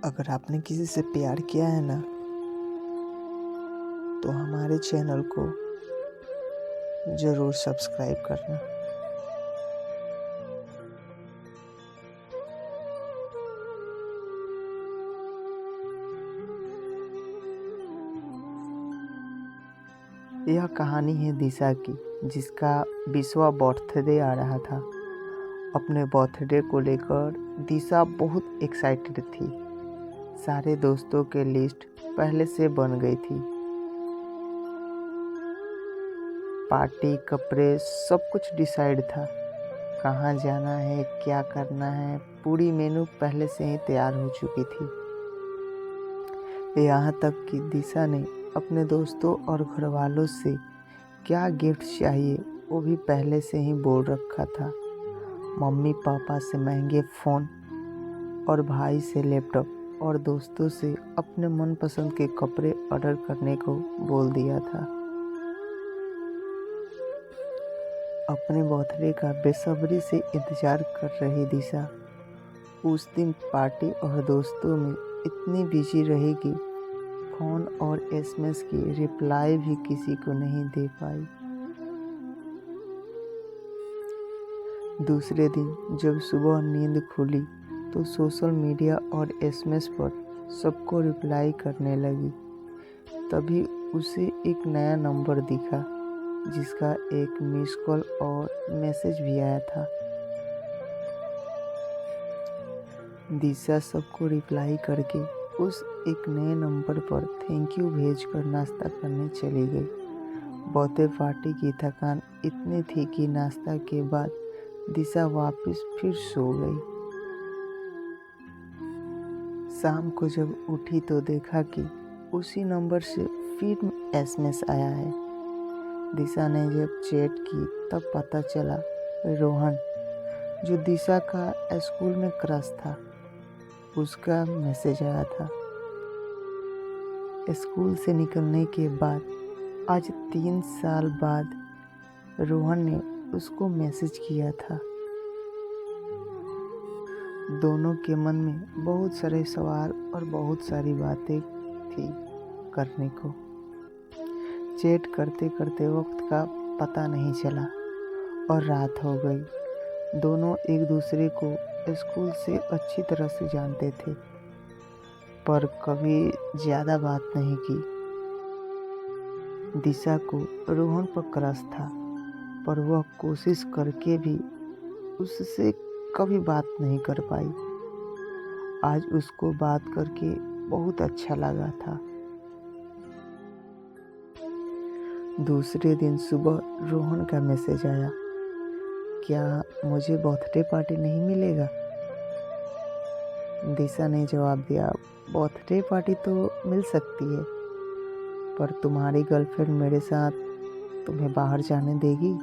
अगर आपने किसी से प्यार किया है ना, तो हमारे चैनल को ज़रूर सब्सक्राइब करना। यह कहानी है दिशा की, जिसका 20वां बर्थडे आ रहा था। अपने बर्थडे को लेकर दिशा बहुत एक्साइटेड थी। सारे दोस्तों के लिस्ट पहले से बन गई थी। पार्टी, कपड़े, सब कुछ डिसाइड था। कहाँ जाना है, क्या करना है, पूरी मेनू पहले से ही तैयार हो चुकी थी। यहाँ तक कि दिशा ने अपने दोस्तों और घरवालों से क्या गिफ्ट चाहिए वो भी पहले से ही बोल रखा था। मम्मी पापा से महंगे फ़ोन और भाई से लैपटॉप और दोस्तों से अपने मनपसंद के कपड़े ऑर्डर करने को बोल दिया था। अपने बर्थडे का बेसब्री से इंतज़ार कर रही दिशा उस दिन पार्टी और दोस्तों में इतनी बिजी रहेगी, फ़ोन और एसएमएस की रिप्लाई भी किसी को नहीं दे पाई। दूसरे दिन जब सुबह नींद खुली तो सोशल मीडिया और एसएमएस पर सबको रिप्लाई करने लगी। तभी उसे एक नया नंबर दिखा, जिसका एक मिस कॉल और मैसेज भी आया था। दिशा सबको रिप्लाई करके उस एक नए नंबर पर थैंक यू भेजकर नाश्ता करने चली गई। बर्थडे पार्टी की थकान इतनी थी कि नाश्ता के बाद दिशा वापस फिर सो गई। शाम को जब उठी तो देखा कि उसी नंबर से फिर एसएमएस आया है। दिशा ने जब चैट की तब पता चला रोहन, जो दिशा का स्कूल में क्रश था, उसका मैसेज आया था। स्कूल से निकलने के बाद आज 3 साल बाद रोहन ने उसको मैसेज किया था। दोनों के मन में बहुत सारे सवाल और बहुत सारी बातें थी करने को। चैट करते करते वक्त का पता नहीं चला और रात हो गई। दोनों एक दूसरे को स्कूल से अच्छी तरह से जानते थे, पर कभी ज़्यादा बात नहीं की। दिशा को रोहन पर क्रश था, पर वह कोशिश करके भी उससे कभी बात नहीं कर पाई। आज उसको बात करके बहुत अच्छा लगा था। दूसरे दिन सुबह रोहन का मैसेज आया, क्या मुझे बर्थडे पार्टी नहीं मिलेगा? दिशा ने जवाब दिया, बर्थडे पार्टी तो मिल सकती है, पर तुम्हारी गर्लफ्रेंड मेरे साथ तुम्हें बाहर जाने देगी?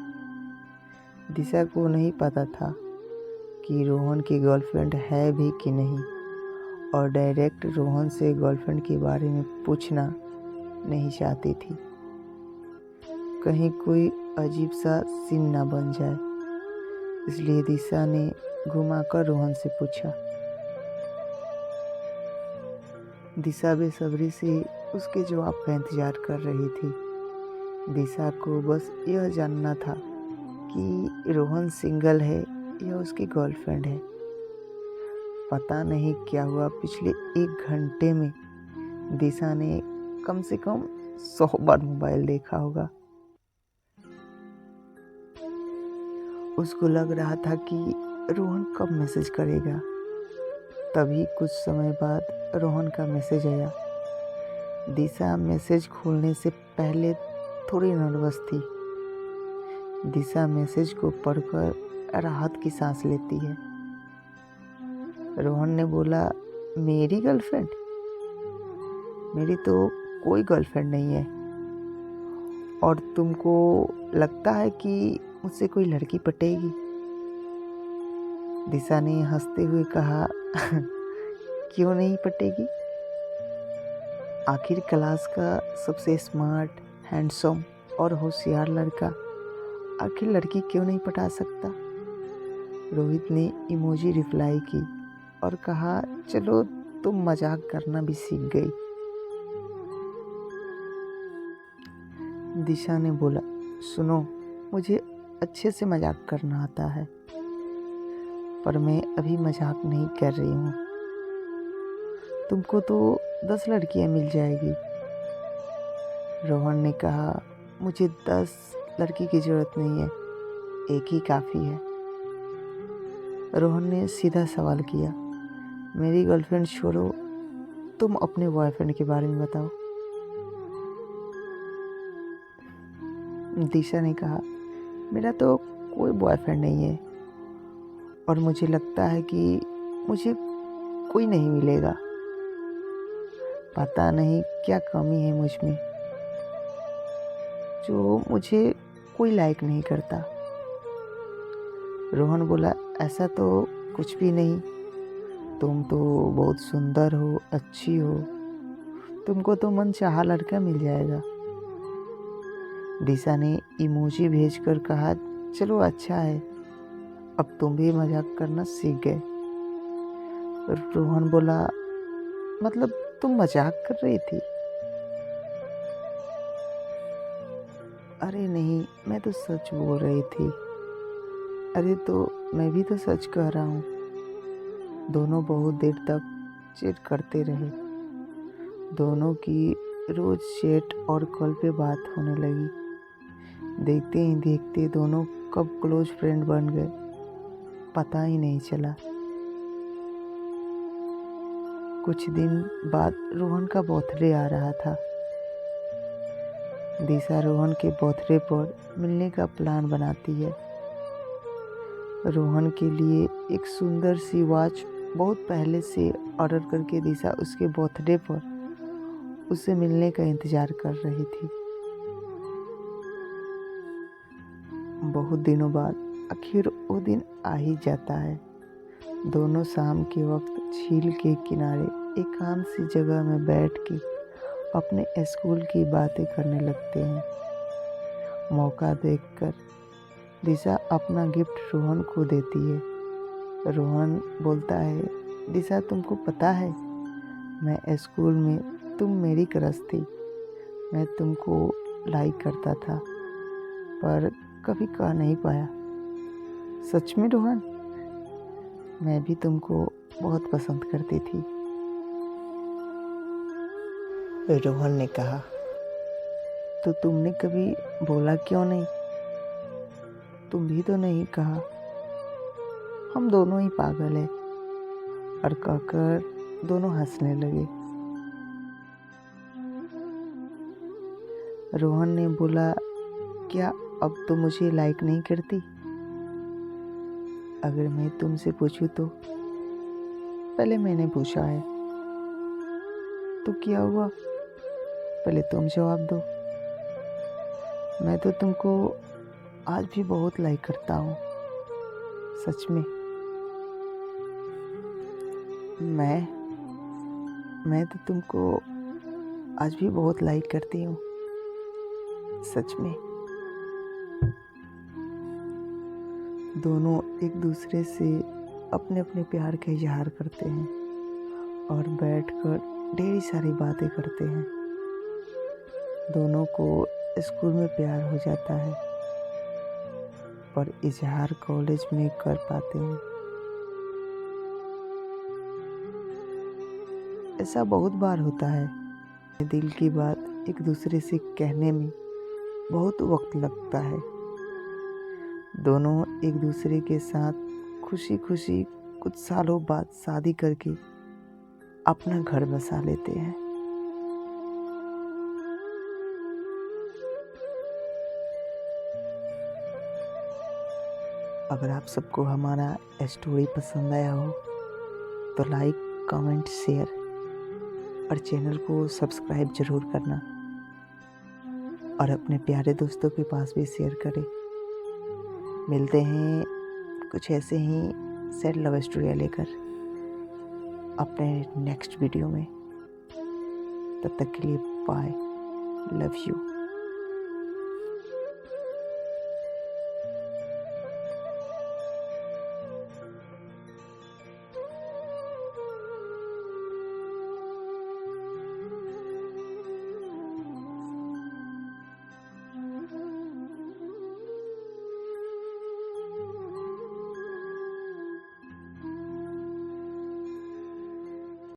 दिशा को नहीं पता था कि रोहन की गर्लफ्रेंड है भी कि नहीं, और डायरेक्ट रोहन से गर्लफ्रेंड के बारे में पूछना नहीं चाहती थी, कहीं कोई अजीब सा सीन ना बन जाए। इसलिए दिशा ने घुमाकर रोहन से पूछा। दिशा बेसब्री से उसके जवाब का इंतजार कर रही थी। दिशा को बस यह जानना था कि रोहन सिंगल है या उसकी गर्लफ्रेंड है। पता नहीं क्या हुआ, पिछले 1 घंटे में दिशा ने कम से कम 100 बार मोबाइल देखा होगा। उसको लग रहा था कि रोहन कब मैसेज करेगा। तभी कुछ समय बाद रोहन का मैसेज आया। दिशा मैसेज खोलने से पहले थोड़ी नर्वस थी। दिशा मैसेज को पढ़कर राहत की सांस लेती है। रोहन ने बोला, मेरी गर्लफ्रेंड? मेरी तो कोई गर्लफ्रेंड नहीं है, और तुमको लगता है कि मुझसे कोई लड़की पटेगी? दिशा ने हंसते हुए कहा, क्यों नहीं पटेगी? आखिर क्लास का सबसे स्मार्ट, हैंडसम और होशियार लड़का आखिर लड़की क्यों नहीं पटा सकता? रोहित ने इमोजी रिप्लाई की और कहा, चलो तुम मजाक करना भी सीख गई। दिशा ने बोला, सुनो, मुझे अच्छे से मजाक करना आता है, पर मैं अभी मजाक नहीं कर रही हूँ। तुमको तो 10 लड़कियाँ मिल जाएगी। रोहन ने कहा, मुझे 10 लड़की की ज़रूरत नहीं है, एक ही काफ़ी है। रोहन ने सीधा सवाल किया, मेरी गर्लफ्रेंड छोड़ो, तुम अपने बॉयफ्रेंड के बारे में बताओ। दिशा ने कहा, मेरा तो कोई बॉयफ्रेंड नहीं है और मुझे लगता है कि मुझे कोई नहीं मिलेगा। पता नहीं क्या कमी है मुझ में जो मुझे कोई लाइक नहीं करता। रोहन बोला, ऐसा तो कुछ भी नहीं, तुम तो बहुत सुंदर हो, अच्छी हो, तुमको तो मनचाहा लड़का मिल जाएगा। दिशा ने इमोजी भेजकर कहा, चलो अच्छा है, अब तुम भी मजाक करना सीख गए। रोहन बोला, मतलब तुम मजाक कर रही थी? अरे नहीं, मैं तो सच बोल रही थी। अरे तो मैं भी तो सच कह रहा हूँ। दोनों बहुत देर तक चैट करते रहे। दोनों की रोज चैट और कॉल पे बात होने लगी। देखते ही देखते दोनों कब क्लोज फ्रेंड बन गए, पता ही नहीं चला। कुछ दिन बाद रोहन का बर्थडे आ रहा था। दिशा रोहन के बर्थडे पर मिलने का प्लान बनाती है। रोहन के लिए एक सुंदर सी वॉच बहुत पहले से ऑर्डर करके दिशा उसके बर्थडे पर उससे मिलने का इंतज़ार कर रही थी। बहुत दिनों बाद आखिर वो दिन आ ही जाता है। दोनों शाम के वक्त झील के किनारे एकांत सी जगह में बैठ के अपने स्कूल की बातें करने लगते हैं। मौका देखकर दिशा अपना गिफ्ट रोहन को देती है। रोहन बोलता है, दिशा तुमको पता है, मैं स्कूल में तुम मेरी क्रश थी। मैं तुमको लाइक करता था पर कभी कह नहीं पाया। सच में रोहन, मैं भी तुमको बहुत पसंद करती थी। रोहन ने कहा, तो तुमने कभी बोला क्यों नहीं? तुम भी तो नहीं कहा। हम दोनों ही पागल हैं। और कहकर दोनों हंसने लगे। रोहन ने बोला, क्या अब तो मुझे लाइक नहीं करती? अगर मैं तुमसे पूछूं तो? पहले मैंने पूछा है तो क्या हुआ? पहले तुम जवाब दो। मैं तो तुमको आज भी बहुत लाइक करता हूँ, सच में। मैं तो तुमको आज भी बहुत लाइक करती हूँ, सच में। दोनों एक दूसरे से अपने अपने प्यार का इजहार करते हैं और बैठकर ढेर सारी बातें करते हैं। दोनों को स्कूल में प्यार हो जाता है पर इजहार कॉलेज में कर पाते हैं। ऐसा बहुत बार होता है। दिल की बात एक दूसरे से कहने में बहुत वक्त लगता है। दोनों एक दूसरे के साथ खुशी खुशी कुछ सालों बाद शादी करके अपना घर बसा लेते हैं। अगर आप सबको हमारा स्टोरी पसंद आया हो तो लाइक, कमेंट, शेयर और चैनल को सब्सक्राइब जरूर करना और अपने प्यारे दोस्तों के पास भी शेयर करें। मिलते हैं कुछ ऐसे ही सैड लव स्टोरी लेकर अपने नेक्स्ट वीडियो में। तब तक के लिए बाय, लव यू।